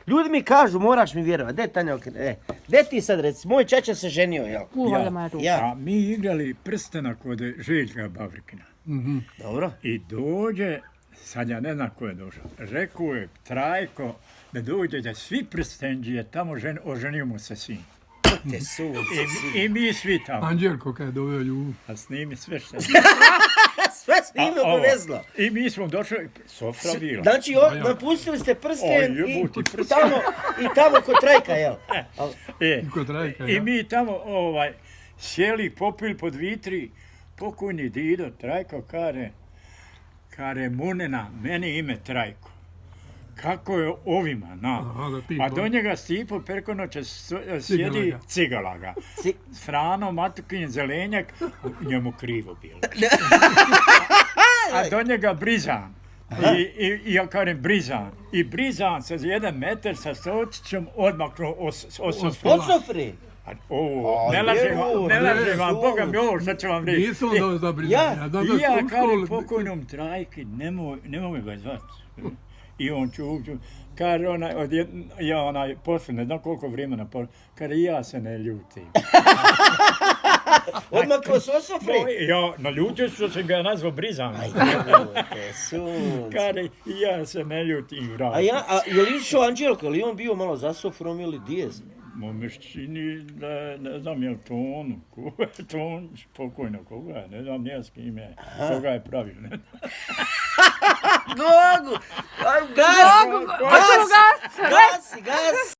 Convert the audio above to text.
Ljudi mi kažu, moraš mi vjerovati, de Tanja, de ti sad reci, moj čača se ženio, jel? A mi igrali prstena kod Željka Bavrikina. Dobro. I dođe, sad ja ne znam ko je došao, rekao je Trajko da dođe da svi prstenđije tamo oženimo se sin. Te sunce. I mi svi tamo. Anđelko kad je doveo ljubu. A snimi sve što je. Sve s njime povezlo. I mi smo došli, sofra bila. Znači, napustili ste prsten i tamo kod Trajka, jel? I mi tamo sjeli, popili pod vitri, pokojni Dido, Trajko kare Munena, meni ime Trajko. Kako je ovima, a do njega Stipo preko noće sjedi Cigalaga. Frano, Matukin, Zelenjak, njemu krivo bilo. A do njega Brizan. I ja kažem Brizan. I Brizan se za 1 metar sa Stočićem odmaknuo od Sofri? Ne lažem vam, Boga mi ovo što ću vam reći. Nisam da za Brizana. I ja kažem pokojnom Trajki, nemoj ga zvati. I on čup, kaže onaj posle, ne znam koliko vremena, kaže ja se ne ljutim. Odmah kroz Sofri? Ja, naljutio što sam ga nazvao Brizan. Kaže ja se ne ljutim, vrati. A je li išao Anđelko, je li on bio malo za Sofrom ili dijez? Mešćini, ne znam je li ton spokojno koga, ne znam nije s kim je, koga je pravio, ne znam. Gogu! Gasi!